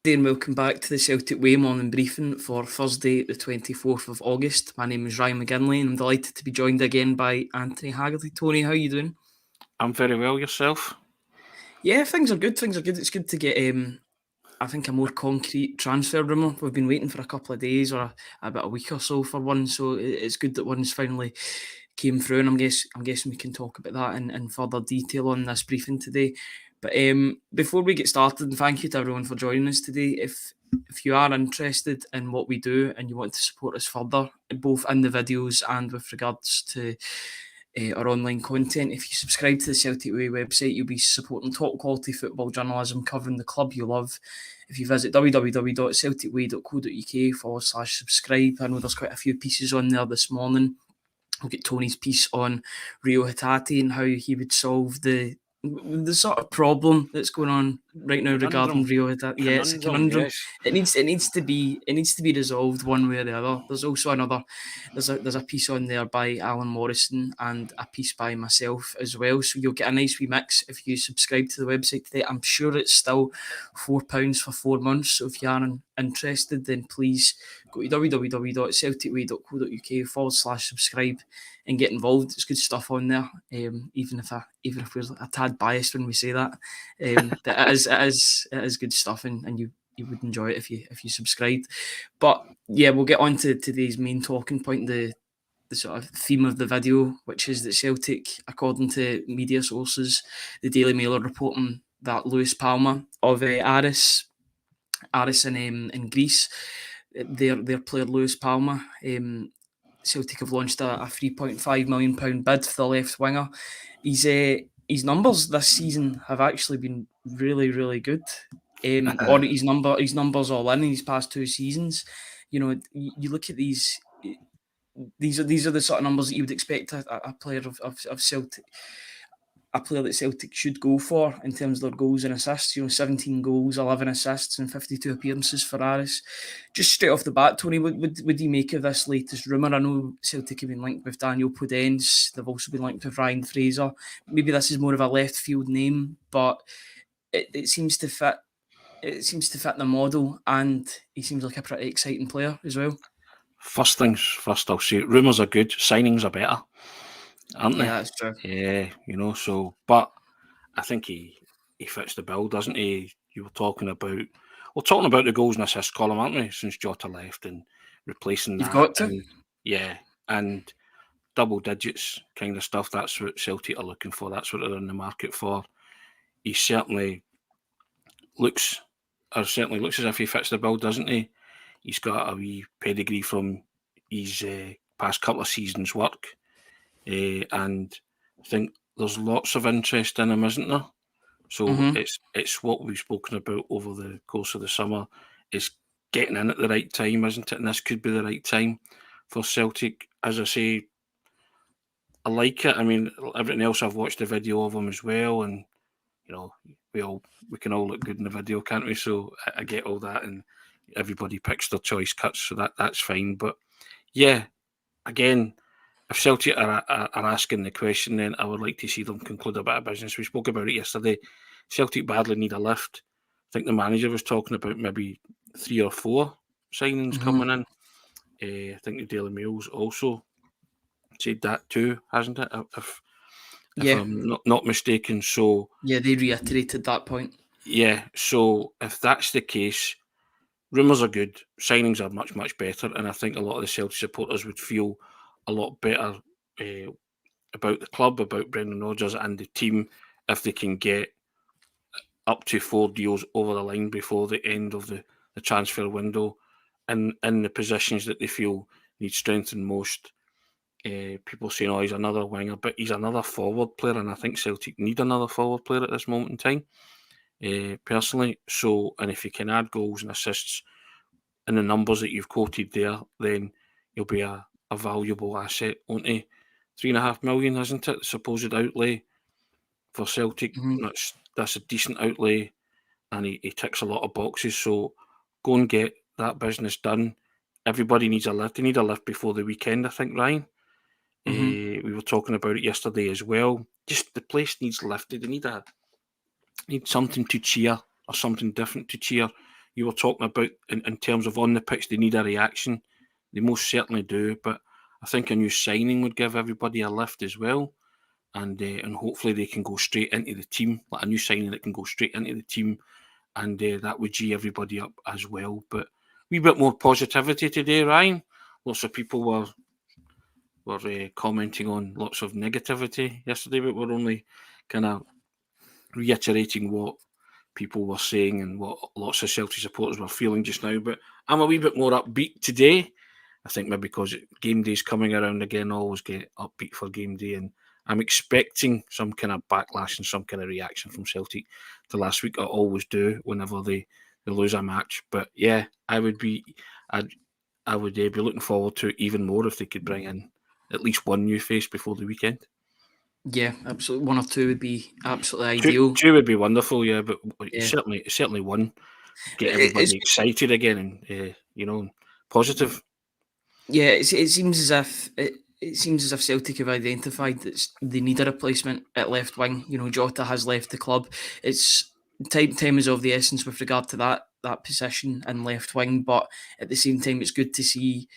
And welcome back to the Celtic Way morning briefing for Thursday, the 24th of August. My name is Ryan McGinlay, and I'm delighted to be joined again by Tony Haggerty. Tony, how are you doing? I'm very well. Yourself? Yeah, things are good. It's good to get, I think, a more concrete transfer rumour. We've been waiting for a couple of days or about a week or so for one, so it's good that one's finally came through, and I'm guessing we can talk about that in further detail on this briefing today. But before we get started, and thank you to everyone for joining us today. If you are interested in what we do and you want to support us further, both in the videos and with regards to our online content, if you subscribe to the Celtic Way website, you'll be supporting top quality football journalism covering the club you love. If you visit www.celticway.co.uk/subscribe, I know there's quite a few pieces on there this morning. We'll get Tony's piece on Reo Hatate and how he would solve the sort of problem that's going on right now regarding Reo Hatate. Yeah, it's a conundrum. Yes. It needs to be resolved one way or the other. There's also there's a piece on there by Alan Morrison and a piece by myself as well. So you'll get a nice wee mix if you subscribe to the website today. I'm sure it's still £4 for 4 months. So if you are interested, then please go to www.celticway.co.uk/subscribe and get involved. It's good stuff on there. Even if we're a tad biased when we say that, but it is good stuff, and you would enjoy it if you subscribed. But yeah, we'll get on to today's main talking point, the sort of theme of the video, which is that Celtic, according to media sources, the Daily Mail are reporting that Luis Palma of Aris in Greece, their player Luis Palma, Celtic have launched a £3.5 million bid for the left winger. His numbers this season have actually been really, really good. Or his numbers all in his past 2 seasons. You know, you look at these are the sort of numbers that you would expect a player of Celtic, a player that Celtic should go for in terms of their goals and assists. 17 goals, 11 assists, and 52 appearances for Aris. Just straight off the bat, Tony, what do you make of this latest rumour? I know Celtic have been linked with Daniel Podence. They've also been linked with Ryan Fraser. Maybe this is more of a left field name, but it seems to fit. It seems to fit the model, and he seems like a pretty exciting player as well. First things first, I'll say rumours are good, signings are better, aren't they? Yeah, that's true. Yeah, so, but I think he fits the bill, doesn't he? We're talking about the goals and assists column, aren't we? Since Jota left and replacing that. You've got to. And, yeah, and double digits kind of stuff. That's what Celtic are looking for. That's what they're in the market for. He certainly looks as if he fits the bill, doesn't he? He's got a wee pedigree from his past couple of seasons' work, and I think there's lots of interest in him, isn't there? So it's what we've spoken about over the course of the summer, is getting in at the right time, isn't it? And this could be the right time for Celtic. As I say, I like it. I mean, everything else, I've watched the video of him as well, and we can all look good in the video, can't we? So I get all that, and everybody picks their choice cuts, so that's fine. But yeah, again, if Celtic are asking the question, then I would like to see them conclude a bit of business. We spoke about it yesterday. Celtic badly need a lift. I think the manager was talking about maybe 3 or 4 signings coming in. I think the Daily Mail's also said that too, hasn't it? If I'm not mistaken. So yeah, they reiterated that point. Yeah, so if that's the case, rumours are good, signings are much, much better, and I think a lot of the Celtic supporters would feel a lot better about the club, about Brendan Rodgers and the team, if they can get up to 4 deals over the line before the end of the transfer window, and in the positions that they feel need strengthened most. People saying, he's another winger, but he's another forward player, and I think Celtic need another forward player at this moment in time. Personally, so, and if you can add goals and assists in the numbers that you've quoted there, then you'll be a valuable asset, won't he? $3.5 million, isn't it? The supposed outlay for Celtic. That's a decent outlay, and he ticks a lot of boxes. So go and get that business done. Everybody needs a lift. They need a lift before the weekend, I think, Ryan. We were talking about it yesterday as well. Just the place needs lifted. They need something to cheer, or something different to cheer you were talking about in terms of on the pitch, they need a reaction. They most certainly do, but I think a new signing would give everybody a lift as well, and hopefully they can go straight into the team, like a new signing that can go straight into the team, and that would gee everybody up as well. But a wee bit more positivity today, Ryan. Lots of people were commenting on lots of negativity yesterday, but we're only kind of reiterating what people were saying and what lots of Celtic supporters were feeling just now. But I'm a wee bit more upbeat today. I think maybe because game day's coming around again, I always get upbeat for game day, and I'm expecting some kind of backlash and some kind of reaction from Celtic to last week. I always do whenever they lose a match. But yeah, I would be looking forward to it even more if they could bring in at least one new face before the weekend. Yeah, absolutely. One or two would be absolutely ideal. Two would be wonderful, yeah, but Yeah. certainly one. Get everybody excited again and positive. Yeah, it seems as if it seems as if Celtic have identified that they need a replacement at left wing. Jota has left the club. It's time is of the essence with regard to that position and left wing, but at the same time, it's good to see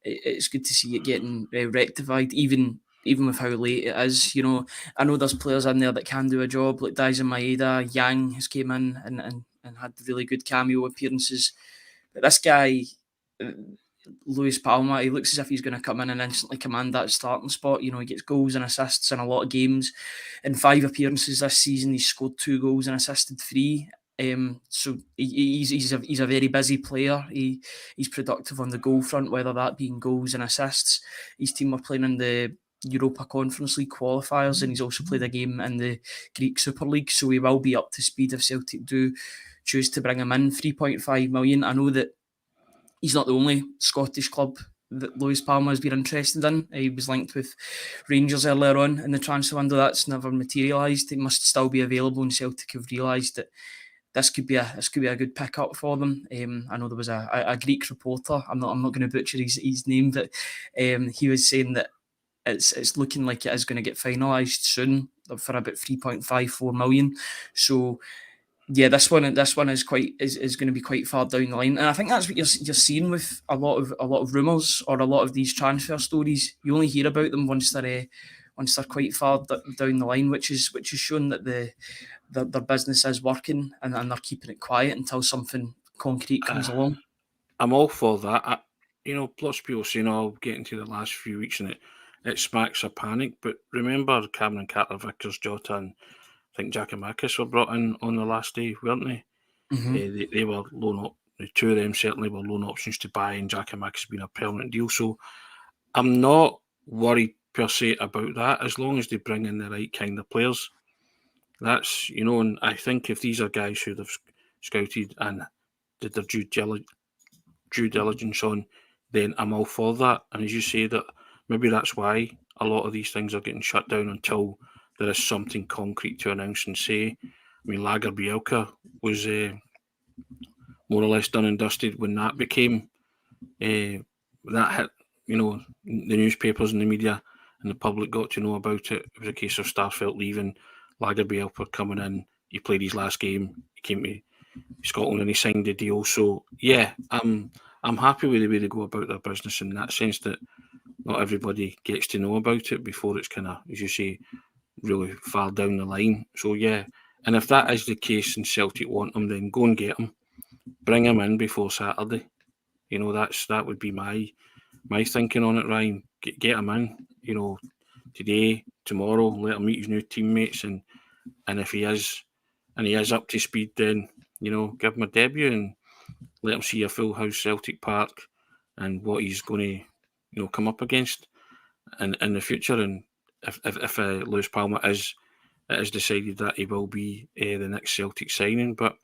it getting rectified, even with how late it is. I know there's players in there that can do a job, like Daisen Maeda. Yang has came in and had really good cameo appearances, but this guy, Luis Palma, he looks as if he's going to come in and instantly command that starting spot. He gets goals and assists in a lot of games. In 5 appearances this season, he's scored 2 goals and assisted 3. So he's a very busy player. He's productive on the goal front, whether that being goals and assists. His team were playing in the Europa Conference League qualifiers, and he's also played a game in the Greek Super League, so he will be up to speed if Celtic do choose to bring him in. 3.5 million. I know that he's not the only Scottish club that Luis Palma has been interested in. He was linked with Rangers earlier on in the transfer window. That's never materialised. He must still be available, and Celtic have realised that this could be a good pickup for them. I know there was a Greek reporter. I'm not going to butcher his name, but he was saying that it's looking like it is going to get finalised soon for about 3.54 million. So yeah, this one is going to be quite far down the line, and I think that's what you're seeing with a lot of rumours or a lot of these transfer stories. You only hear about them once they're quite far down the line, which is shown that their business is working, and they're keeping it quiet until something concrete comes along. I'm all for that. Lots of people saying, "Oh, getting to the last few weeks and it smacks of panic." But remember, Cameron Carter-Vickers, Jota, and I think Giakoumakis were brought in on the last day, weren't they? Mm-hmm. They were loan up. The two of them certainly were loan options to buy, and Giakoumakis has been a permanent deal. So I'm not worried per se about that, as long as they bring in the right kind of players. That's, and I think if these are guys who they've scouted and did their due diligence on, then I'm all for that. And as you say, that maybe that's why a lot of these things are getting shut down until there is something concrete to announce and say. I mean, Lager Bielka was more or less done and dusted when that became that hit, the newspapers and the media and the public got to know about it. It was a case of Starfelt leaving, Lager Bielka coming in. He played his last game. He came to Scotland and he signed the deal. So yeah, I'm happy with the way they go about their business in that sense, that not everybody gets to know about it before it's kind of, as you say, really far down the line. So yeah, and if that is the case and Celtic want him, then go and get him. Bring him in before Saturday. That would be my thinking on it, Ryan. Get him in, today, tomorrow, let him meet his new teammates, and if he is up to speed, then give him a debut and let him see a full house Celtic Park and what he's going to come up against in the future. And if Luis Palma is decided that he will be the next Celtic signing, but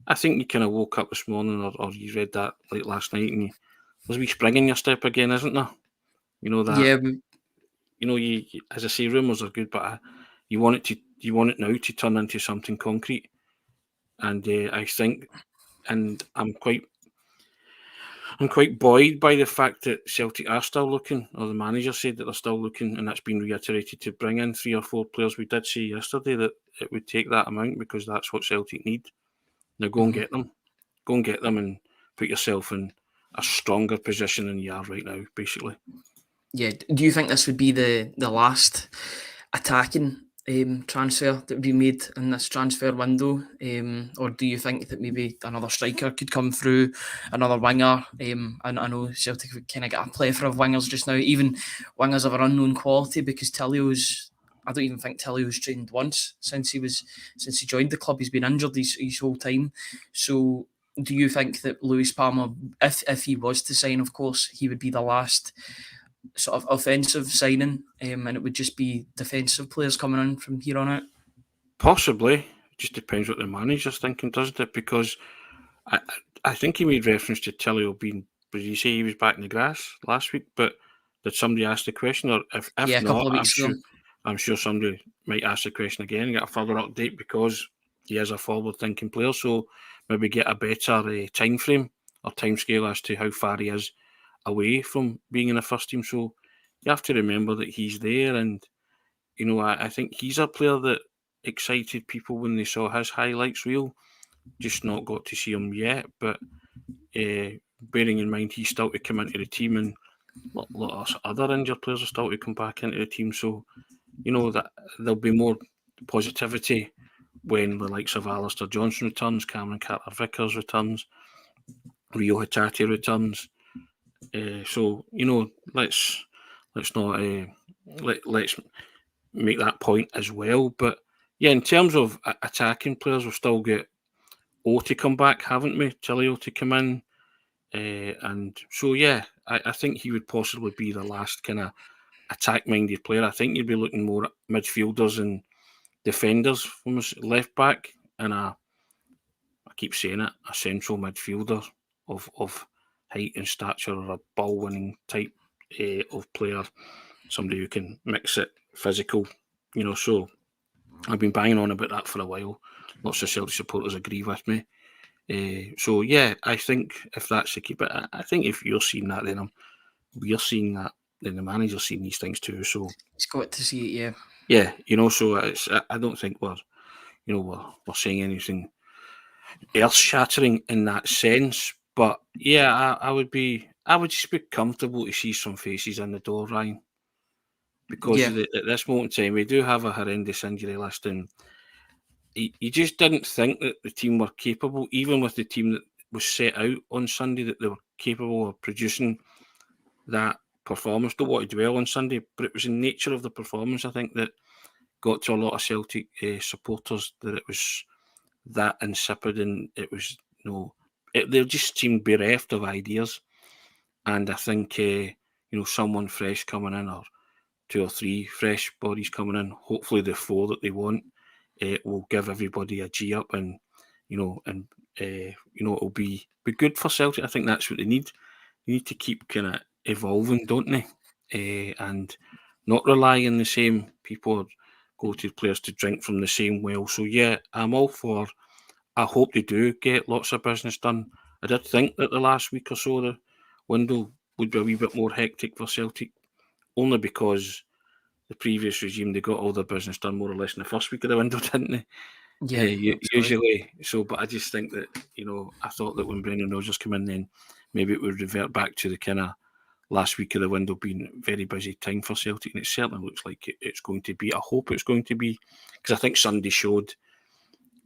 I think you kind of woke up this morning or you read that late last night and there's a wee spring in your step again, isn't there? That. Yeah. You, as I say, rumours are good, but you want it now to turn into something concrete. And I think, and I'm quite buoyed by the fact that Celtic are still looking, or the manager said that they're still looking, and that's been reiterated to bring in 3 or 4 players. We did see yesterday that it would take that amount because that's what Celtic need. Now go and get them. Go and get them and put yourself in a stronger position than you are right now, basically. Yeah, do you think this would be the last attacking transfer that would be made in this transfer window, or do you think that maybe another striker could come through, another winger? I know Celtic have kind of got a plethora of wingers just now, even wingers of an unknown quality, because I don't even think Tillio's trained once since he joined the club. He's been injured his whole time. So do you think that Luis Palma, if he was to sign, of course, he would be the last sort of offensive signing, and it would just be defensive players coming in from here on out? Possibly. It just depends what the manager's thinking, doesn't it? Because I think he made reference to Tillio being, did he say he was back in the grass last week? But did somebody ask the question? Or if Yeah, a couple not, of weeks ago. I'm sure somebody might ask the question again and get a further update, because he is a forward-thinking player. So maybe get a better time frame or time scale as to how far he is away from being in the first team. So you have to remember that he's there, and I think he's a player that excited people when they saw his highlights reel. Just not got to see him yet, but bearing in mind he's still to come into the team, and a lot of other injured players are still to come back into the team. So that there'll be more positivity when the likes of Alistair Johnstone returns, Cameron Carter-Vickers returns, Reo Hatate returns. So let's not let's make that point as well. But yeah, in terms of attacking players, we've still got O to come back, haven't we? Tillio to come in, and so yeah, I think he would possibly be the last kind of attack-minded player. I think you'd be looking more at midfielders and defenders from his left back, and I keep saying it, a central midfielder of height and stature, or a ball-winning type of player, somebody who can mix it physical, So I've been banging on about that for a while. Lots of Celtic supporters agree with me. So yeah, I think if that's the keep it, I think if you're seeing that, then we're seeing that, then the manager's seeing these things too. So He's got to see it, yeah. So I don't think we're saying anything earth-shattering in that sense. But yeah, I would just be comfortable to see some faces in the door, Ryan, because at this moment in time we do have a horrendous injury list, and he just didn't think that the team were capable, even with the team that was set out on Sunday, that they were capable of producing that performance. Don't want to dwell on Sunday, but it was the nature of the performance, I think, that got to a lot of Celtic supporters, that it was that insipid, and it was they just seemed bereft of ideas. And I think someone fresh coming in, or 2 or 3 fresh bodies coming in, hopefully the 4 that they want, will give everybody a G up, and it'll be good for Celtic. I think that's what they need. They need to keep kind of evolving, don't they? And not rely on the same people or go-to players to drink from the same well. So yeah, I'm all for. I hope they do get lots of business done. I did think that the last week or so the window would be a wee bit more hectic for Celtic, only because the previous regime, they got all their business done more or less in the first week of the window, didn't they? Yeah. Usually. So, but I just think that, I thought that when Brendan Rodgers came in, then maybe it would revert back to the kind of last week of the window being a very busy time for Celtic, and it certainly looks like it's going to be. I hope it's going to be, because I think Sunday showed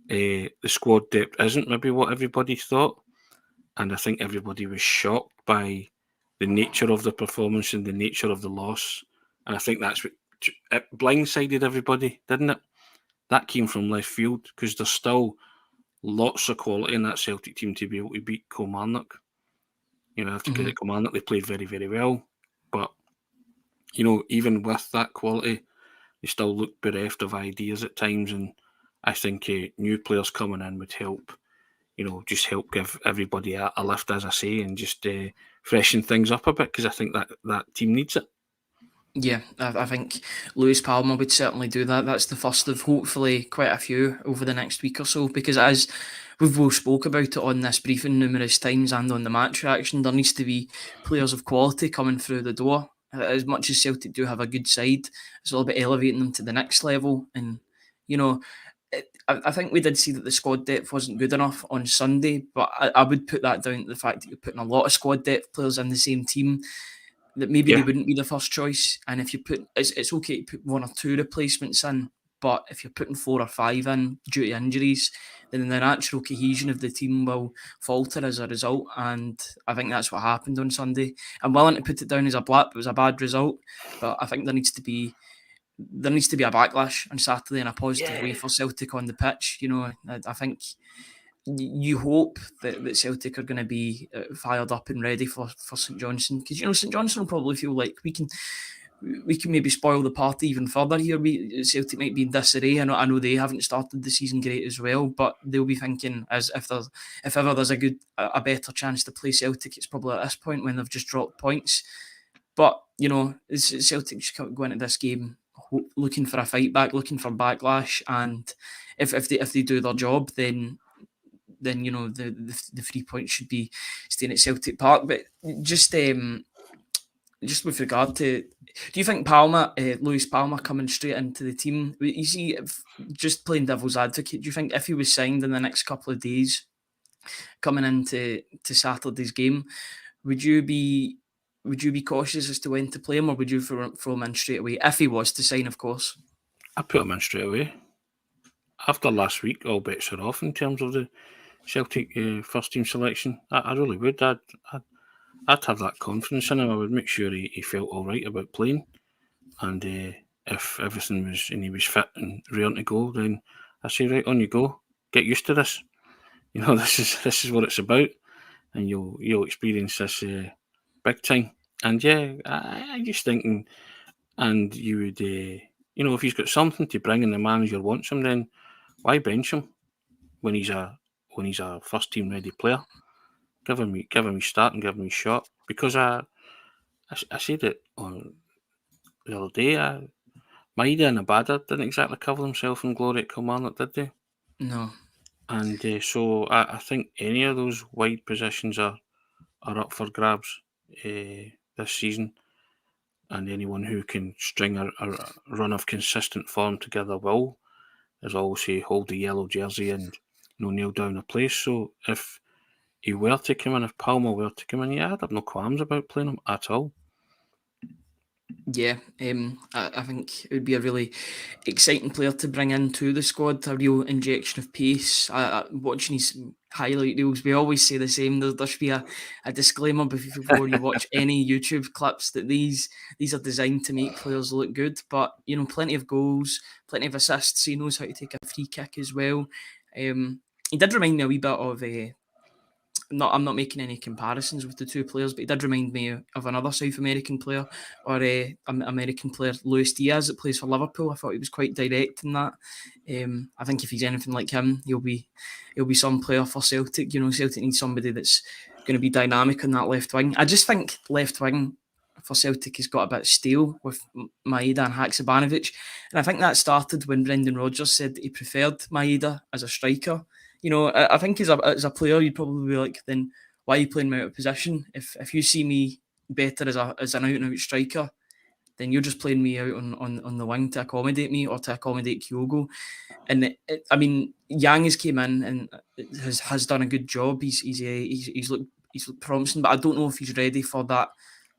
the squad depth isn't maybe what everybody thought, and I think everybody was shocked by the nature of the performance and the nature of the loss, and I think that's what it blindsided everybody, didn't it? That came from left field, because there's still lots of quality in that Celtic team to be able to beat Kilmarnock. I have to credit Kilmarnock, they played very, very well, but even with that quality, they still look bereft of ideas at times, and I think new players coming in would help, just help give everybody a lift, as I say, and just freshen things up a bit, because I think that team needs it. Yeah, I think Luis Palma would certainly do that. That's the first of hopefully quite a few over the next week or so, because as we've both spoke about it on this briefing numerous times and on the match reaction, there needs to be players of quality coming through the door. As much as Celtic do have a good side, it's all about elevating them to the next level. And, I think we did see that the squad depth wasn't good enough on Sunday, but I would put that down to the fact that you're putting a lot of squad depth players in the same team, that maybe they wouldn't be the first choice. And if you put, it's okay to put 1 or 2 replacements in, but if you're putting 4 or 5 in due to injuries, then the natural cohesion of the team will falter as a result. And I think that's what happened on Sunday. I'm willing to put it down as a blip. It was a bad result, but I think there needs to be a backlash on Saturday in a positive way for Celtic on the pitch. You know, I think you hope that Celtic are going to be fired up and ready for St Johnstone, because you know St Johnstone will probably feel like we can maybe spoil the party even further here. Celtic might be in disarray. I know they haven't started the season great as well, but they'll be thinking as if ever there's a better chance to play Celtic, it's probably at this point when they've just dropped points. But you know, Celtic just go into this game looking for a fight back, looking for backlash, and if they do their job, then you know the 3 points should be staying at Celtic Park. But just with regard to, do you think Luis Palma coming straight into the team, you see, just playing devil's advocate, do you think if he was signed in the next couple of days coming into Saturday's game, would you be cautious as to when to play him, or would you throw him in straight away if he was to sign, of course? I'd put him in straight away. After last week, all bets are off in terms of the Celtic first team selection. I really would. I'd have that confidence in him. I would make sure he felt all right about playing, and if everything was and he was fit and ready to go, then I say right, on you go. Get used to this. You know, this is what it's about, and you'll experience this big time. And yeah, I just thinking, and you would, you know, if he's got something to bring and the manager wants him, then why bench him when he's a first team ready player? Give him a start and give him a shot, because I said it on the other day. Maeda and Abada didn't exactly cover themselves in glory at Kilmarnock, did they? No. And so I think any of those wide positions are up for grabs this season, and anyone who can string a run of consistent form together will, as I always say, hold the yellow jersey and nail down a place. So if he were to come in, if Palma were to come in, yeah, I'd have no qualms about playing him at all. Yeah, I think it would be a really exciting player to bring into the squad, a real injection of pace. Watching his highlight reels, we always say the same. There should be a disclaimer before you watch any YouTube clips that these are designed to make players look good. But, you know, plenty of goals, plenty of assists. He knows how to take a free kick as well. He did remind me a wee bit of I'm not making any comparisons with the two players, but he did remind me of another South American player, or American player, Luis Diaz, that plays for Liverpool. I thought he was quite direct in that. I think if he's anything like him, he'll be some player for Celtic. You know, Celtic needs somebody that's going to be dynamic on that left wing. I just think left wing for Celtic has got a bit stale with Maeda and Haksabanovic, and I think that started when Brendan Rodgers said that he preferred Maeda as a striker. You know, I think as a player, you'd probably be like, then why are you playing me out of position? If you see me better as an out and out striker, then you're just playing me out on the wing to accommodate me or to accommodate Kyogo. And I mean, Yang has came in and has done a good job. He's looked promising, but I don't know if he's ready for that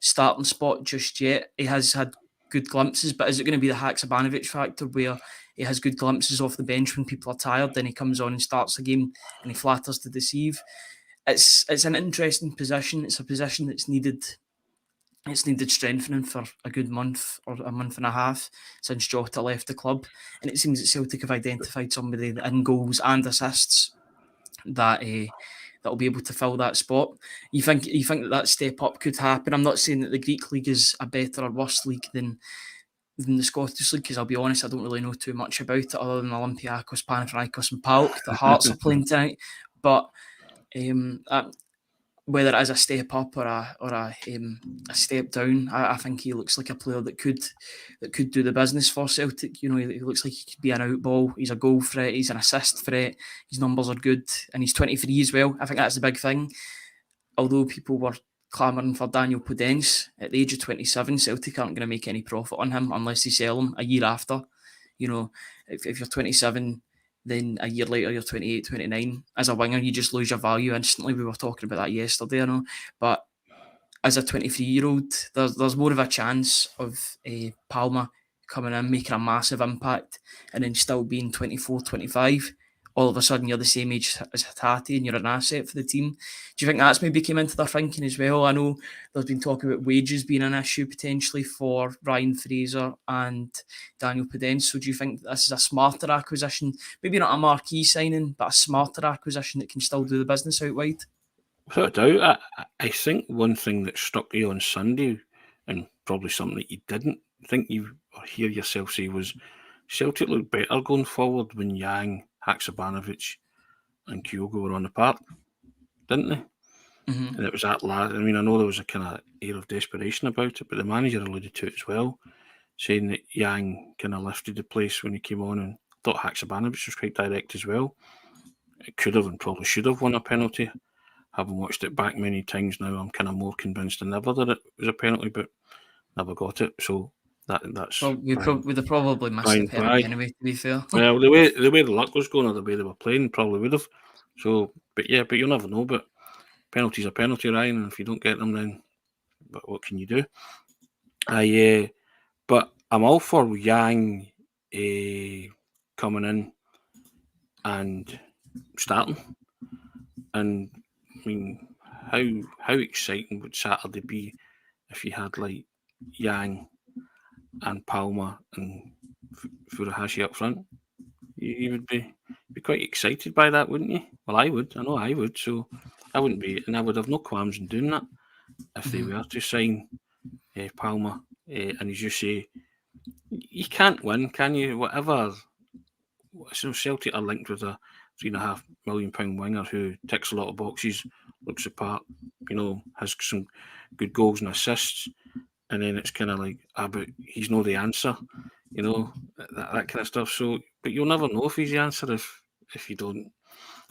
starting spot just yet. He has had good glimpses, but is it going to be the Haksabanovic factor where he has good glimpses off the bench when people are tired, then he comes on and starts the game and he flatters to deceive? It's an interesting position. It's a position that's needed. It's needed strengthening for a good month or a month and a half since Jota left the club, and it seems that Celtic have identified somebody that in goals and assists that will be able to fill that spot. You think that step up could happen? I'm not saying that the Greek league is a better or worse league than the Scottish league, because I'll be honest, I don't really know too much about it other than Olympiacos, Panathinaikos and PAOK. The Hearts are playing tonight, but whether it is a step up or a step down, I think he looks like a player that could do the business for Celtic. You know, he looks like he could be an outball. He's a goal threat. He's an assist threat. His numbers are good, and he's 23 as well. I think that's the big thing. Although people were clamouring for Daniel Podence at the age of 27, Celtic aren't going to make any profit on him unless they sell him a year after. You know, if you're 27, then a year later you're 28, 29. As a winger, you just lose your value instantly. We were talking about that yesterday, I know. But as a 23-year-old, there's more of a chance of Palma coming in, making a massive impact, and then still being 24, 25. All of a sudden, you're the same age as Hatate and you're an asset for the team. Do you think that's maybe came into their thinking as well? I know there's been talk about wages being an issue potentially for Ryan Fraser and Daniel Podence. So do you think this is a smarter acquisition? Maybe not a marquee signing, but a smarter acquisition that can still do the business out wide? Without a doubt, I think one thing that struck you on Sunday, and probably something that you didn't think you or hear yourself say, was Celtic looked better going forward when Yang, Haksabanovic and Kyogo were on the park, didn't they? Mm-hmm. And it was that last. I mean, I know there was a kind of air of desperation about it, but the manager alluded to it as well, saying that Yang kind of lifted the place when he came on, and thought Haksabanovic was quite direct as well. It could have and probably should have won a penalty. Having watched it back many times now, I'm kind of more convinced than ever that it was a penalty, but never got it. So that's Well, we'd have probably missed the penalty anyway, to be fair. Well, the way the luck was going or the way they were playing, probably would have. So, but you'll never know. But penalty's a penalty, Ryan, and if you don't get them, then what can you do? But I'm all for Yang coming in and starting. And I mean, how exciting would Saturday be if you had like Yang and Palma and Furuhashi up front? You would be quite excited by that, wouldn't you? Well, I would. I know I would. So I wouldn't be, and I would have no qualms in doing that if they were to sign Palma. And as you say, you can't win, can you? Whatever. So Celtic are linked with a £3.5 million winger who ticks a lot of boxes, looks the part, has some good goals and assists, and then it's kind of like, but he's not the answer, that kind of stuff. So, but you'll never know if he's the answer if you don't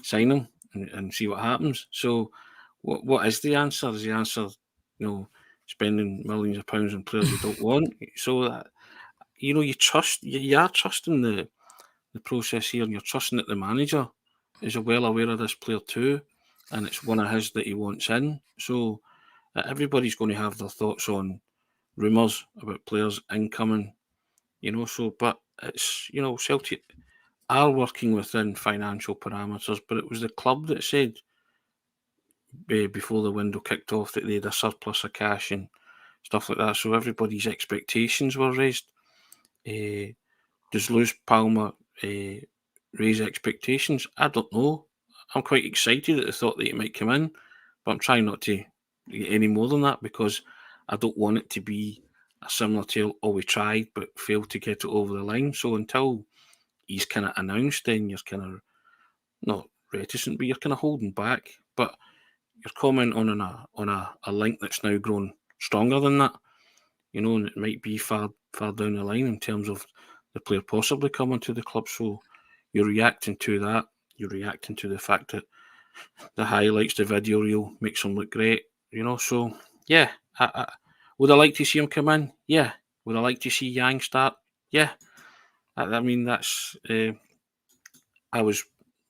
sign him and see what happens. So, what is the answer? Is the answer, spending millions of pounds on players you don't want? So that you are trusting the process here, and you're trusting that the manager is well aware of this player too, and it's one of his that he wants in. So everybody's going to have their thoughts on rumours about players incoming, but it's, Celtic are working within financial parameters, but it was the club that said before the window kicked off that they had a surplus of cash and stuff like that, so everybody's expectations were raised. Does Luis Palma raise expectations? I don't know. I'm quite excited at the thought that he might come in, but I'm trying not to get any more than that because I don't want it to be a similar tale. We tried but failed to get it over the line. So until he's kind of announced, then you're kind of not reticent, but you're kind of holding back. But your comment on a link that's now grown stronger than that, and it might be far down the line in terms of the player possibly coming to the club. So you're reacting to that. You're reacting to the fact that the highlights, the video reel makes him look great. So yeah. Would I like to see him come in? Yeah. Would I like to see Yang start? Yeah. I mean, that's. I was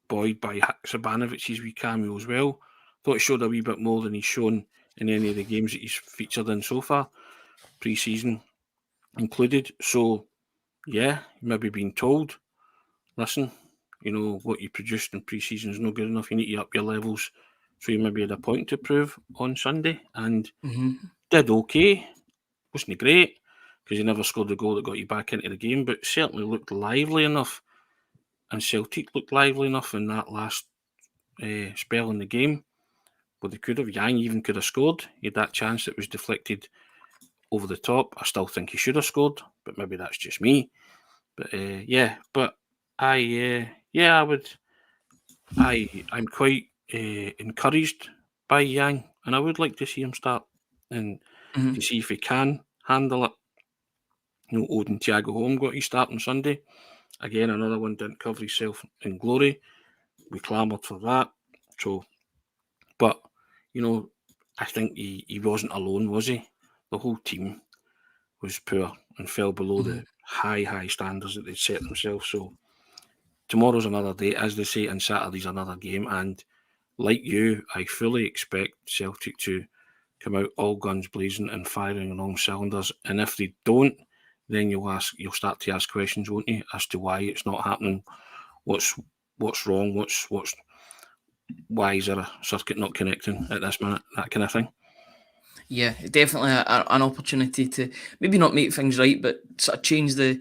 buoyed by Haksabanović's wee cameo as well. Thought he showed a wee bit more than he's shown in any of the games that he's featured in so far, pre-season included. So, yeah, maybe being told, listen, what you produced in pre-season is not good enough. You need to up your levels. So you maybe had a point to prove on Sunday and did okay. Wasn't great because he never scored the goal that got you back into the game, but certainly looked lively enough. And Celtic looked lively enough in that last spell in the game. But they could have. Yang even could have scored. He had that chance that was deflected over the top. I still think he should have scored, but maybe that's just me. But I would. I'm quite encouraged by Yang, and I would like to see him start and to see if he can handle it. Odin Thiago Holm got his start on Sunday. Again, another one didn't cover himself in glory. We clamoured for that. So, but I think he wasn't alone, was he? The whole team was poor and fell below the high standards that they'd set themselves. So, tomorrow's another day, as they say, and Saturday's another game. And like you, I fully expect Celtic to come out all guns blazing and firing on all cylinders. And if they don't, then you'll start to ask questions, won't you, as to why it's not happening? What's wrong? Why is there a circuit not connecting at this minute? That kind of thing. Yeah, definitely an opportunity to maybe not make things right, but sort of change the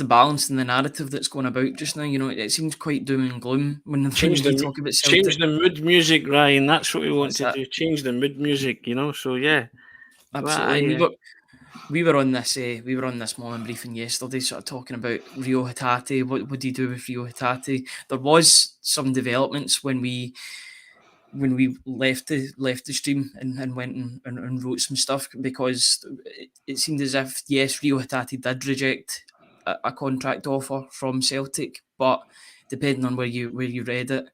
balance and the narrative that's going about just now. It seems quite doom and gloom when you talk about Celtic. Change the mood music, Ryan. That's what we want to do. Change the mood music, So yeah, absolutely. Well, we were on this morning briefing yesterday, sort of talking about Reo Hatate. What do you do with Reo Hatate? There was some developments when we left the stream and went and wrote some stuff, because it seemed as if, yes, Reo Hatate did reject a contract offer from Celtic, but depending on where you read it,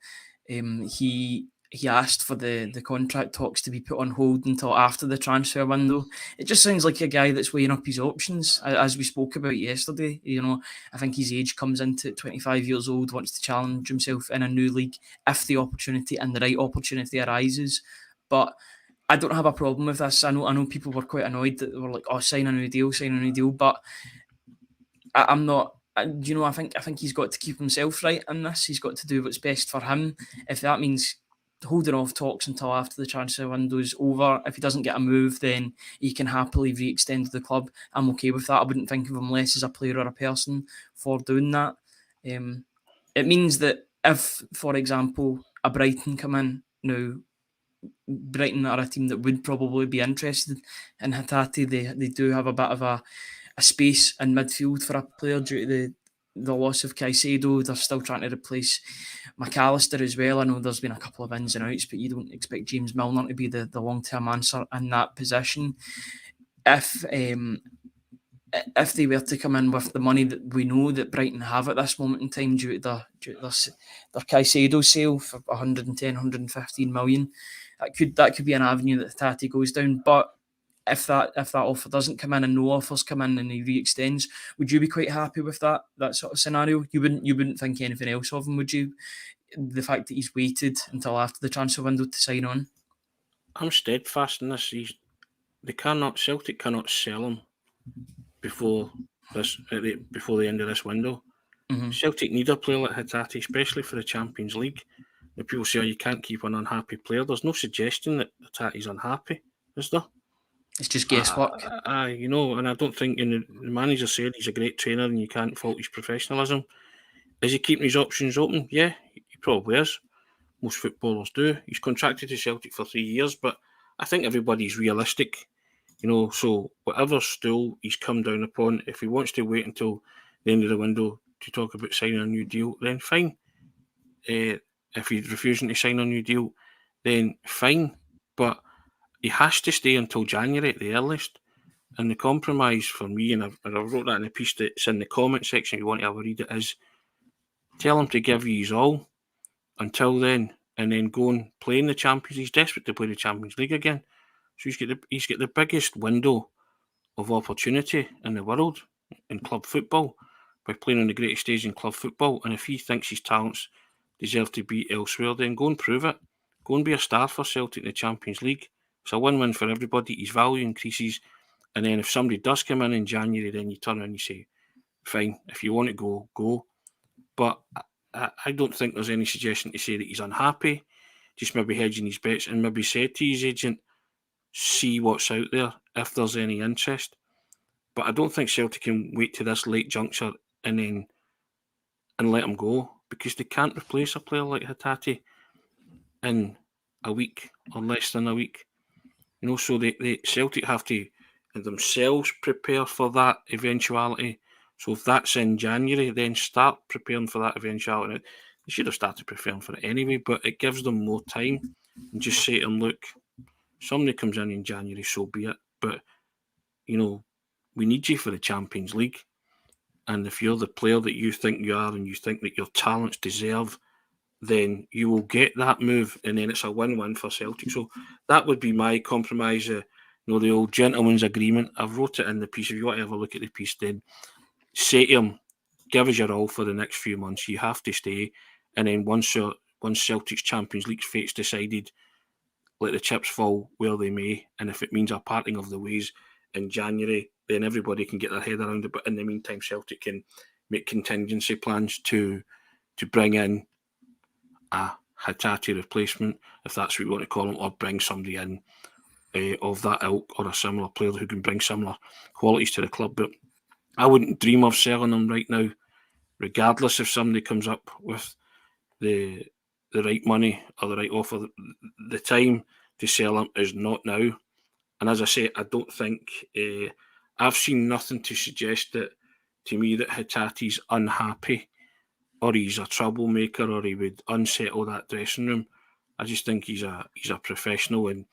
he asked for the contract talks to be put on hold until after the transfer window. It just sounds like a guy that's weighing up his options, as we spoke about yesterday. I think his age comes into 25 years old, wants to challenge himself in a new league if the opportunity and the right opportunity arises. But I don't have a problem with this. I know people were quite annoyed that they were like, "Oh, sign a new deal," but I'm not. I think he's got to keep himself right in this. He's got to do what's best for him. If that means holding off talks until after the transfer window's over, if he doesn't get a move, then he can happily re-extend the club. I'm okay with that. I wouldn't think of him less as a player or a person for doing that. It means that if, for example, a Brighton come in now, Brighton are a team that would probably be interested in Hatate. They do have a bit of a space in midfield for a player due to the loss of Caicedo. They're still trying to replace McAllister as well. I know there's been a couple of ins and outs, but you don't expect James Milner to be the long-term answer in that position. If they were to come in with the money that we know that Brighton have at this moment in time due to their Caicedo sale for 110, 115 million, that could be an avenue that Hatate goes down. But if that offer doesn't come in and no offers come in and he re-extends, would you be quite happy with that sort of scenario? You wouldn't think anything else of him, would you? The fact that he's waited until after the transfer window to sign on. I'm steadfast in this. Celtic cannot sell him before the end of this window. Mm-hmm. Celtic need a player like Hatate, especially for the Champions League. The people say, you can't keep an unhappy player. There's no suggestion that Hatate's unhappy, is there? It's just guesswork. And I don't think the manager said he's a great trainer and you can't fault his professionalism. Is he keeping his options open? Yeah, he probably is. Most footballers do. He's contracted to Celtic for 3 years, but I think everybody's realistic. So whatever stool he's come down upon, if he wants to wait until the end of the window to talk about signing a new deal, then fine. If he's refusing to sign a new deal, then fine. But he has to stay until January at the earliest. And the compromise for me, and I wrote that in a piece that's in the comment section if you want to have a read it, is tell him to give you his all until then, and then go and play in the Champions League. He's desperate to play the Champions League again. So he's got the biggest window of opportunity in the world in club football by playing on the greatest stage in club football. And if he thinks his talents deserve to be elsewhere, then go and prove it. Go and be a star for Celtic in the Champions League. It's a win-win for everybody. His value increases. And then if somebody does come in January, then you turn around and you say, fine, if you want to go, go. But I don't think there's any suggestion to say that he's unhappy. Just maybe hedging his bets and maybe said to his agent, see what's out there, if there's any interest. But I don't think Celtic can wait to this late juncture and let him go, because they can't replace a player like Hatate in a week or less than a week. So the Celtic have to themselves prepare for that eventuality. So if that's in January, then start preparing for that eventuality. They should have started preparing for it anyway, but it gives them more time. And just say to them, look, somebody comes in January, so be it. But, we need you for the Champions League. And if you're the player that you think you are and you think that your talents deserve, then you will get that move, and then it's a win-win for Celtic. So that would be my compromise, the old gentleman's agreement. I've wrote it in the piece. If you want to have a look at the piece, then say to him, give us your all for the next few months. You have to stay, and then once Celtic's Champions League fate's decided, let the chips fall where they may, and if it means a parting of the ways in January, then everybody can get their head around it. But in the meantime, Celtic can make contingency plans to bring in a Hatate replacement, if that's what you want to call him, or bring somebody in of that ilk or a similar player who can bring similar qualities to the club. But I wouldn't dream of selling him right now, regardless if somebody comes up with the right money or the right offer. The time to sell him is not now. And as I say, I don't think I've seen nothing to suggest that to me that Hatate's unhappy or he's a troublemaker or he would unsettle that dressing room. I just think he's a professional and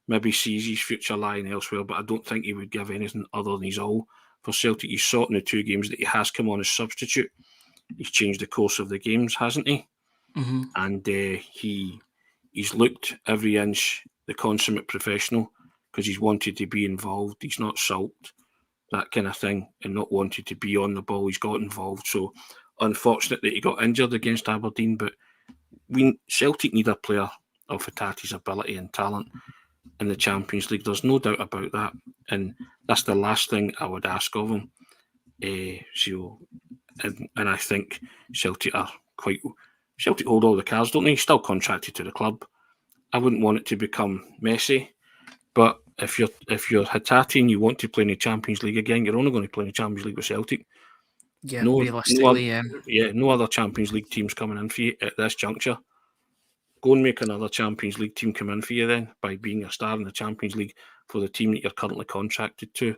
maybe sees his future lying elsewhere, but I don't think he would give anything other than his all for Celtic. He's sought in the 2 games that he has come on as substitute. He's changed the course of the games, hasn't he? Mm-hmm. And he's looked every inch the consummate professional because he's wanted to be involved. He's not sulked, that kind of thing, and not wanted to be on the ball. He's got involved. So unfortunate that he got injured against Aberdeen, but Celtic need a player of Hatate's ability and talent in the Champions League. There's no doubt about that, and that's the last thing I would ask of him. And I think Celtic hold all the cards, don't they? He's still contracted to the club. I wouldn't want it to become messy, but if you're Hatate and you want to play in the Champions League again, you're only going to play in the Champions League with Celtic. Yeah, realistically, no other Champions League teams coming in for you at this juncture. Go and make another Champions League team come in for you then by being a star in the Champions League for the team that you're currently contracted to.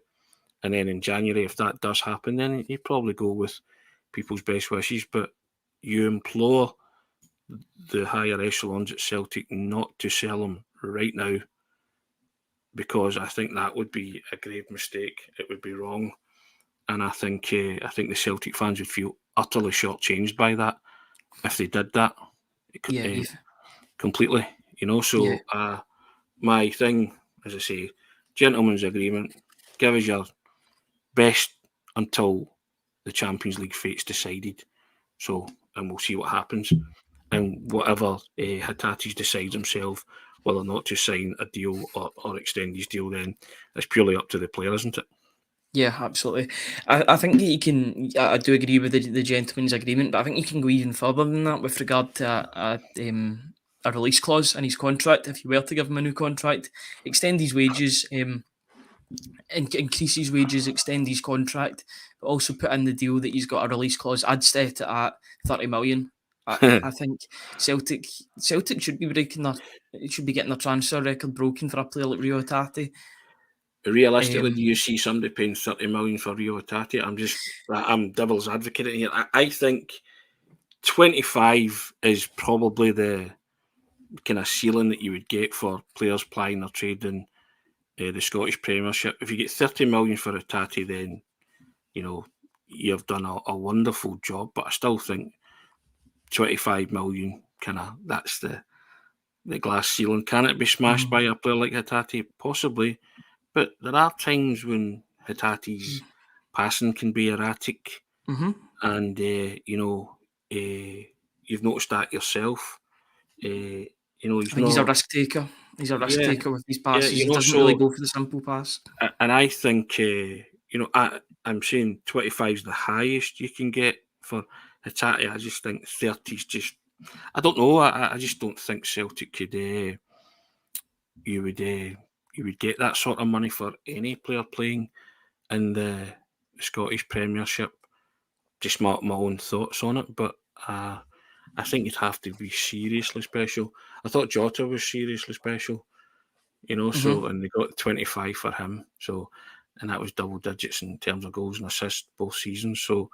And then in January, if that does happen, then you probably go with people's best wishes. But you implore the higher echelons at Celtic not to sell him right now, because I think that would be a grave mistake. It would be wrong. And I think the Celtic fans would feel utterly shortchanged by that if they did that. Completely, So my thing, as I say, gentleman's agreement. Give us your best until the Champions League fate's decided. So, and we'll see what happens. And whatever Hatate's decides himself, whether or not to sign a deal or extend his deal, then it's purely up to the player, isn't it? Yeah, absolutely. I think you can. I do agree with the gentleman's agreement, but I think you can go even further than that with regard to a release clause in his contract. If you were to give him a new contract, extend his wages, increase his wages, extend his contract, but also put in the deal that he's got a release clause. I'd set it at 30 million. I think Celtic should be getting their transfer record broken for a player like Reo Hatate. Realistically, do you see somebody paying 30 million for Reo Hatate? I'm devil's advocate here. I think 25 is probably the kind of ceiling that you would get for players plying their trade in the Scottish Premiership. If you get 30 million for Hatate, then you've done a wonderful job. But I still think 25 million that's the glass ceiling. Can it be smashed by a player like Hatate? Possibly. But there are times when Hatate's passing can be erratic, and you've noticed that yourself. He's a risk taker. He's a risk taker with these passes. He doesn't really go for the simple pass. And I think I'm saying 25 is the highest you can get for Hatate. I just think 30 is just. I don't know. I just don't think Celtic could. You would get that sort of money for any player playing in the Scottish Premiership. Just my own thoughts on it, but I think you'd have to be seriously special. I thought Jota was seriously special, so, and they got 25 for him, so, and that was double digits in terms of goals and assists both seasons. So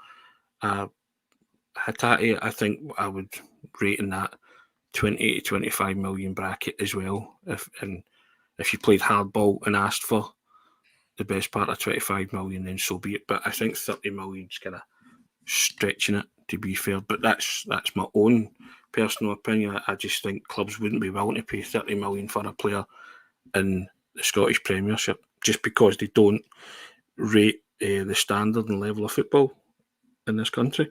Hatate, I think I would rate in that 20 to 25 million bracket as well, if you played hardball and asked for the best part of 25 million, then so be it. But I think 30 million is kind of stretching it, to be fair. But that's my own personal opinion. I just think clubs wouldn't be willing to pay 30 million for a player in the Scottish Premiership just because they don't rate the standard and level of football in this country,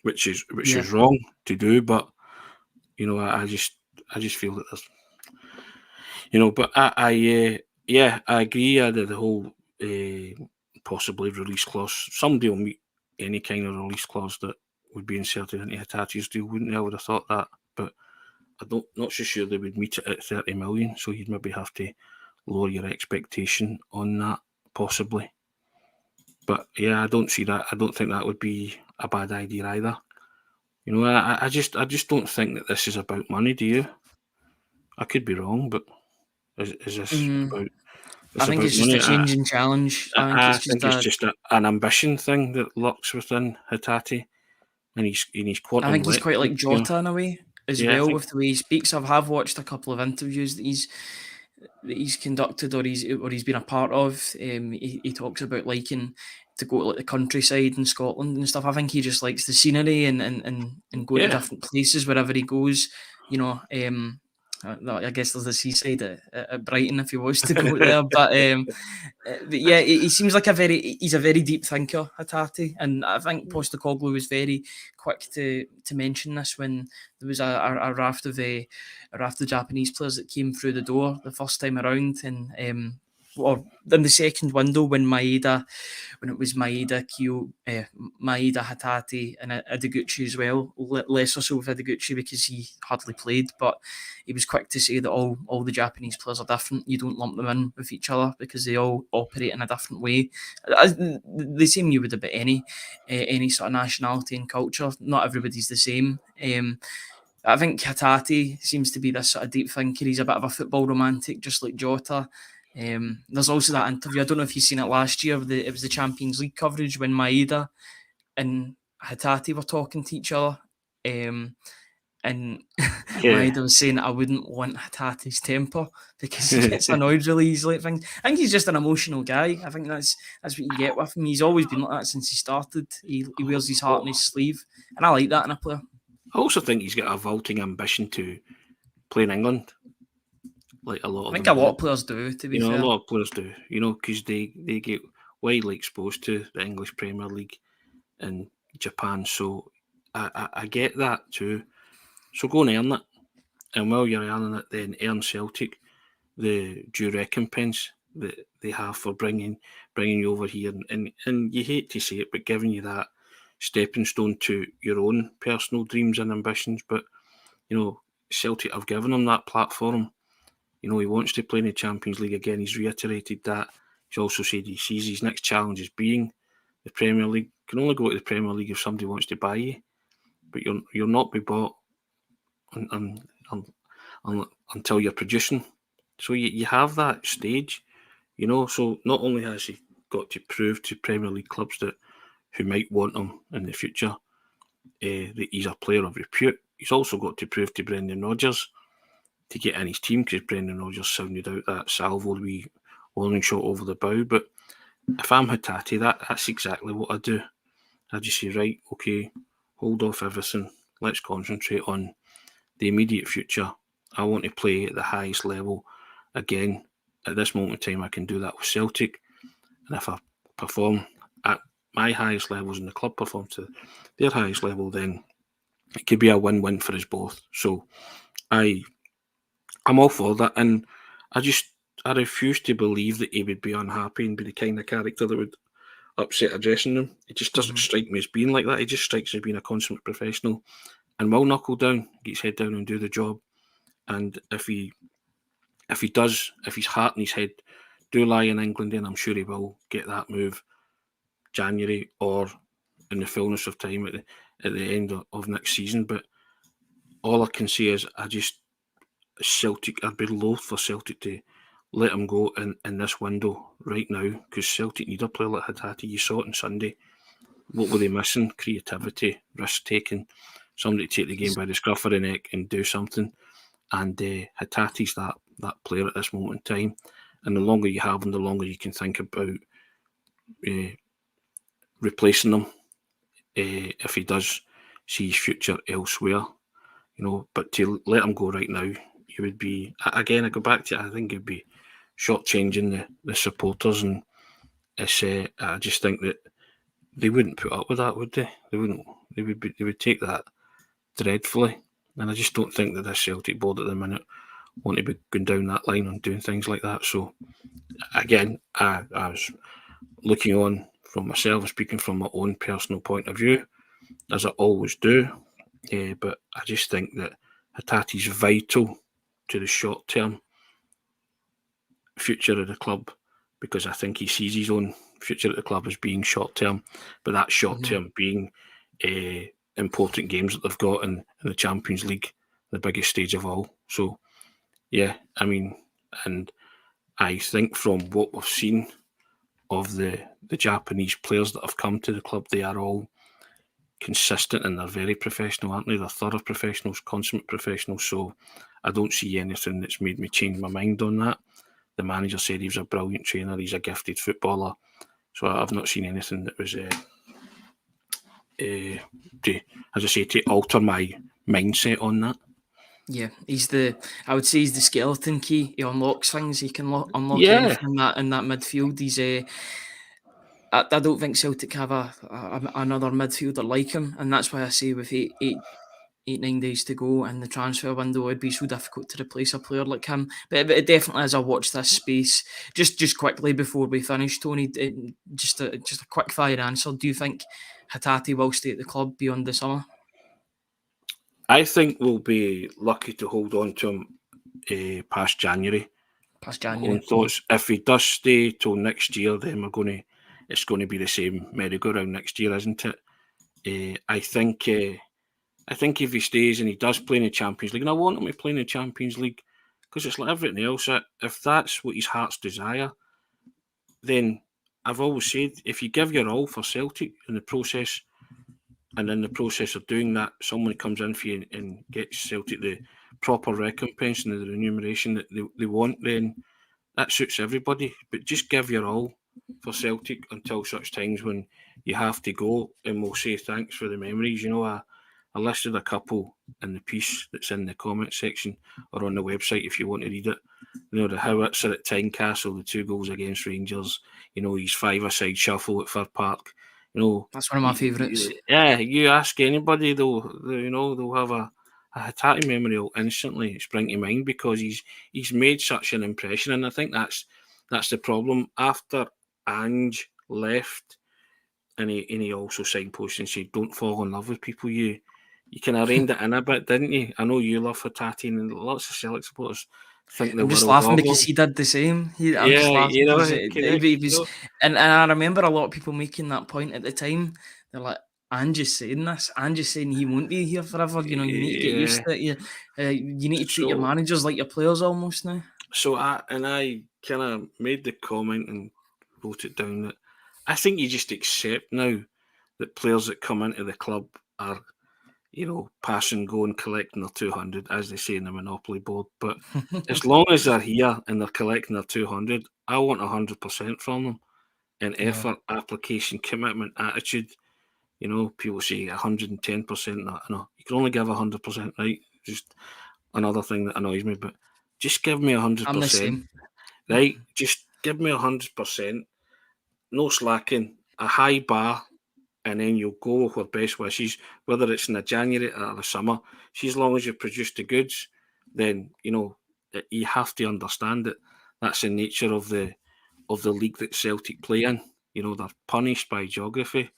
which is wrong to do. But I just feel that there's, but I agree. The whole possibly release clause. Somebody will meet any kind of release clause that would be inserted into Hatate's deal, wouldn't they? I would have thought that, but not so sure they would meet it at 30 million. So you'd maybe have to lower your expectation on that, possibly. But yeah, I don't see that. I don't think that would be a bad idea either. I just don't think that this is about money. Do you? I could be wrong, but is this about? I think it's just a change in challenge. I think it's just an ambition thing that lurks within Hatate, and he's quantum. I think he's quite like Jota in a way as well, with the way he speaks. I have watched a couple of interviews that he's conducted or he's been a part of. He talks about liking to go to like the countryside in Scotland and stuff. I think he just likes the scenery and go to different places wherever he goes. I guess there's the seaside at Brighton if he was to go there, but yeah, he seems like he's a very deep thinker, Hatate, and I think Postecoglou was very quick to mention this when there was a raft of Japanese players that came through the door the first time around, and or in the second window when it was Maeda, Hatate, and Ideguchi as well. Less or so with Ideguchi because he hardly played, but he was quick to say that all the Japanese players are different. You don't lump them in with each other because they all operate in a different way. The same you would about any sort of nationality and culture. Not everybody's the same. I think Hatate seems to be this sort of deep thinker. He's a bit of a football romantic, just like Jota. There's also that interview, I don't know if you've seen it last year, it was the Champions League coverage when Maeda and Hatate were talking to each other, and Maeda was saying, I wouldn't want Hatate's temper because he gets annoyed really easily at things. I think he's just an emotional guy. I think that's what you get with him. He's always been like that since he started. He wears his heart on his sleeve, and I like that in a player. I also think he's got a vaulting ambition to play in England. Like a lot of I think a lot of players do, to be fair. A lot of players do, because they get widely exposed to the English Premier League in Japan. So I get that too. So go and earn it. And while you're earning it, then earn Celtic the due recompense that they have for bringing you over here. And you hate to say it, but giving you that stepping stone to your own personal dreams and ambitions. But, Celtic have given him that platform. He wants to play in the Champions League again. He's reiterated that. He's also said he sees his next challenge as being the Premier League. You can only go to the Premier League if somebody wants to buy you, but you'll not be bought until you're producing. So you have that stage, So not only has he got to prove to Premier League clubs who might want him in the future that he's a player of repute, he's also got to prove to Brendan Rodgers to get in his team, because Brendan Rodgers sounded out that salvo, the wee warning shot over the bow. But if I'm Hatate, that's exactly what I do. I just say, right, okay, hold off everything. Let's concentrate on the immediate future. I want to play at the highest level again. At this moment in time, I can do that with Celtic. And if I perform at my highest levels and the club perform to their highest level, then it could be a win-win for us both. So I'm all for that, and I refuse to believe that he would be unhappy and be the kind of character that would upset a dressing room. It just doesn't strike me as being like that. He just strikes me as being a consummate professional and will knuckle down, get his head down and do the job. And if his heart and his head do lie in England, then I'm sure he will get that move January or in the fullness of time at the end of next season. But all I can say is I'd be loath for Celtic to let him go in this window right now, because Celtic need a player like Hatate. You saw it on Sunday. What were they missing? Creativity, risk-taking, somebody to take the game by the scruff of the neck and do something. And Hatate's that player at this moment in time. And the longer you have him, the longer you can think about replacing him if he does see his future elsewhere. But to let him go right now, you would be, again, I go back to it, I think it'd be shortchanging the supporters, and I just think that they wouldn't put up with that, would they? They wouldn't. They would take that dreadfully, and I just don't think that this Celtic board at the minute want to be going down that line and doing things like that. So again, I was looking on from myself, speaking from my own personal point of view, as I always do. But I just think that Hatate's vital to the short-term future of the club, because I think he sees his own future at the club as being short-term, but that short-term being important games that they've got in the Champions League, the biggest stage of all. So, yeah, I mean, and I think from what we've seen of the Japanese players that have come to the club, they are all consistent and they're very professional, aren't they? They're thorough professionals, consummate professionals. So I don't see anything that's made me change my mind on that. The manager said he was a brilliant trainer, he's a gifted footballer. So I've not seen anything that was, to alter my mindset on that. Yeah, I would say he's the skeleton key. He unlocks things. He can unlock Yeah. anything in that midfield. He's I don't think Celtic have another midfielder like him, and that's why I say with 9 days to go in the transfer window, it'd be so difficult to replace a player like him. But it definitely is a watch this space. Just quickly before we finish, Tony, just a quick fire answer. Do you think Hatate will stay at the club beyond the summer? I think we'll be lucky to hold on to him past January. Own thoughts. If he does stay till next year, then it's going to be the same merry-go-round next year, isn't it? I think if he stays and he does play in the Champions League, and I want him to play in the Champions League, because it's like everything else. If that's what his heart's desire, then I've always said, if you give your all for Celtic in the process, and in the process of doing that, someone comes in for you and gets Celtic the proper recompense and the remuneration that they want, then that suits everybody. But just give your all for Celtic until such times when you have to go, and we'll say thanks for the memories. You know, I listed a couple in the piece that's in the comment section or on the website if you want to read it. You know, the howitzer at Tynecastle, the 2 goals against Rangers, you know, his 5-a-side shuffle at Fir Park. You know, that's one of my favourites. Yeah, you ask anybody, they'll have a Hatate memory will instantly spring to mind, because he's made such an impression, and I think that's the problem. After Ange left, and he also signposted and said, "Don't fall in love with people." You kind of reined it in a bit, didn't you? I know you love Hatate, and lots of Celtic supporters think I'm just laughing because he did the same. I'm just laughing. You know, he was, and I remember a lot of people making that point at the time. They're like, Ange's saying this. Ange's saying he won't be here forever. You know, you need to get used to it. You need to treat your managers like your players almost now. So I kind of made the comment and wrote it down that I think you just accept now that players that come into the club are, you know, pass and go and collecting their 200, as they say in the Monopoly board. But as long as they're here and they're collecting their 200, I want 100% from them in effort, application, commitment, attitude. You know, people say 110%. No, you can only give 100%, right? Just another thing that annoys me, but just give me 100%. I'm the same. Right? Just give me 100%. No slacking. A high bar, and then you'll go with best wishes, whether it's in the January or the summer. See, as long as you produce the goods, then, you know, you have to understand that that's the nature of the league that Celtic play in. You know, they're punished by geography,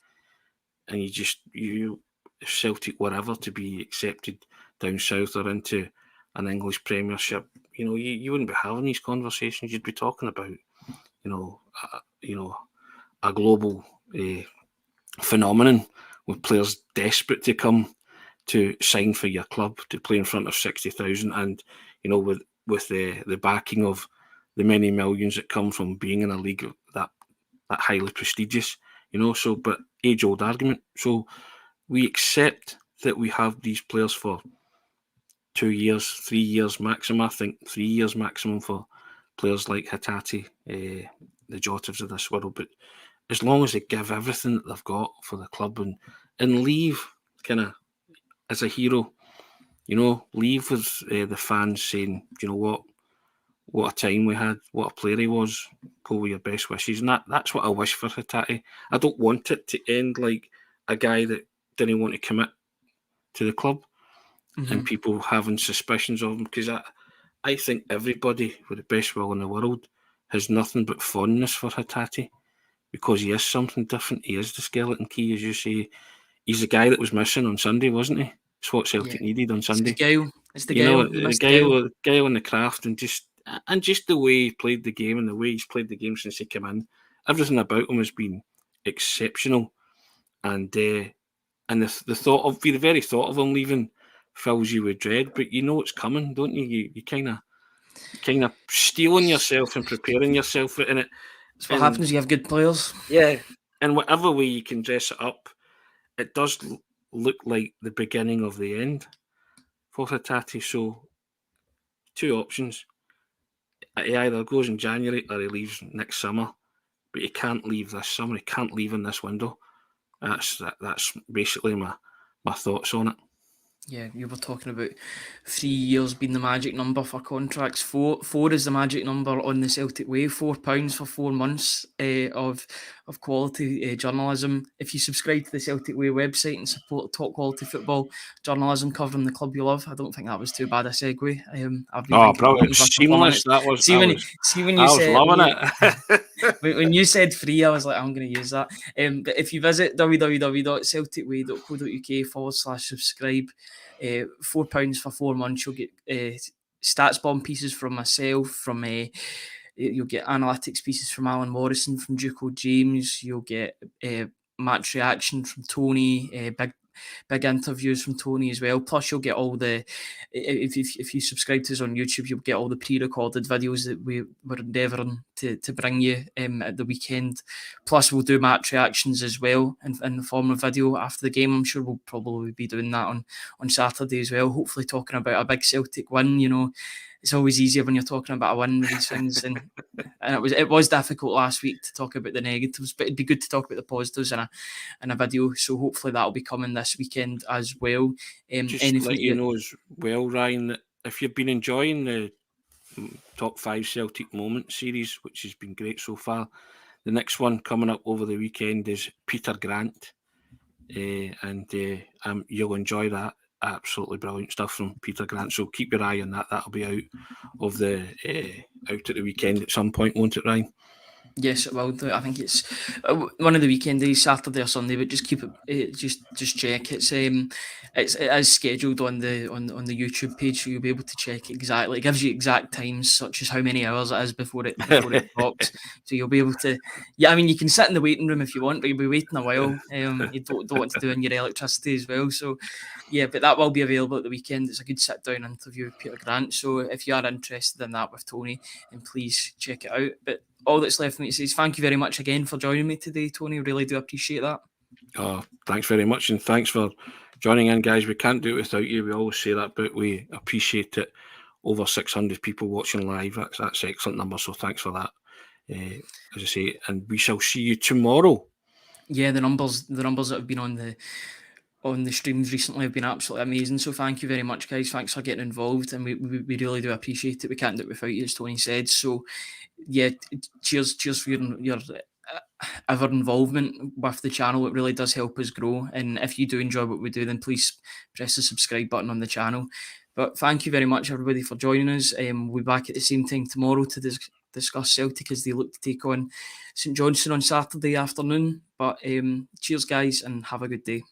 and if Celtic were ever to be accepted down south or into an English Premiership, you know, you wouldn't be having these conversations. You'd be talking about, a global phenomenon with players desperate to come to sign for your club, to play in front of 60,000, and, you know, with the backing of the many millions that come from being in a league that highly prestigious, you know. So, but age-old argument. So we accept that we have these players for 2 years, 3 years maximum. I think 3 years maximum for players like Hatate, the Jotovs of this world. But as long as they give everything that they've got for the club and leave kind of as a hero, you know, leave with the fans saying, you know what a time we had, what a player he was. go with your best wishes. And that's what I wish for Hatate. I don't want it to end like a guy that didn't want to commit to the club and people having suspicions of him, because I think everybody with the best will in the world has nothing but fondness for Hatate, because he is something different. He is the skeleton key, as you say. He's the guy that was missing on Sunday, wasn't he? It's what Celtic needed on Sunday. It's the guile. The guile on the craft, and just the way he played the game and the way he's played the game since he came in. Everything about him has been exceptional, and the very thought of him leaving fills you with dread. But you know it's coming, don't you? You kind of steeling yourself and preparing yourself for it. And that's what happens. You have good players. Yeah, and whatever way you can dress it up, it does look like the beginning of the end for Hatate. So, two options. He either goes in January or he leaves next summer. But he can't leave this summer. He can't leave in this window. That's basically my thoughts on it. Yeah, you were talking about 3 years being the magic number for contracts. Four is the magic number on the Celtic way. £4 for 4 months of quality journalism. If you subscribe to the Celtic Way website and support top quality football journalism covering the club you love, I don't think that was too bad a segue. I've been brilliant, seamless. That was. See when you said, loving it. when you said free, I was like, I'm going to use that. But if you visit www.celticway.co.uk/subscribe, £4 for 4 months, you'll get stats bomb pieces from myself, from you'll get analytics pieces from Alan Morrison, from Duco James, you'll get match reaction from Tony, big interviews from Tony as well. Plus, you'll get all the, if you subscribe to us on YouTube, you'll get all the pre-recorded videos that we were endeavouring to bring you at the weekend. Plus, we'll do match reactions as well in the form of video after the game. I'm sure we'll probably be doing that on Saturday as well. Hopefully, talking about a big Celtic win. You know, it's always easier when you're talking about a win with these things, and it was difficult last week to talk about the negatives, but it'd be good to talk about the positives in a video. So hopefully that'll be coming this weekend as well. Just let you know as well, Ryan, that if you've been enjoying the top 5 Celtic moment series, which has been great so far, the next one coming up over the weekend is Peter Grant, and you'll enjoy that. Absolutely brilliant stuff from Peter Grant. So keep your eye on that. That'll be out at the weekend at some point, won't it, Ryan? Yes, it will do. I think it's one of the weekend days, Saturday or Sunday, but just keep it. Just check. It is scheduled on the YouTube page, so you'll be able to check exactly. It gives you exact times, such as how many hours it is before it drops. So you'll be able to. Yeah, I mean, you can sit in the waiting room if you want, but you'll be waiting a while. You don't want to do in your electricity as well. So yeah, but that will be available at the weekend. It's a good sit down interview with Peter Grant. So if you are interested in that with Tony, then please check it out. But all that's left for me to say is thank you very much again for joining me today, Tony. Really do appreciate that. Oh, thanks very much, and thanks for joining in, guys. We can't do it without you. We always say that, but we appreciate it. Over 600 people watching live. That's an excellent number, so thanks for that. As I say, and we shall see you tomorrow. Yeah, the numbers that have been on the streams recently have been absolutely amazing. So thank you very much, guys. Thanks for getting involved, and we really do appreciate it. We can't do it without you, as Tony said. So yeah, cheers for your ever involvement with the channel. It really does help us grow. And if you do enjoy what we do, then please press the subscribe button on the channel. But thank you very much, everybody, for joining us. We'll be back at the same time tomorrow to discuss Celtic as they look to take on St Johnstone on Saturday afternoon. But cheers, guys, and have a good day.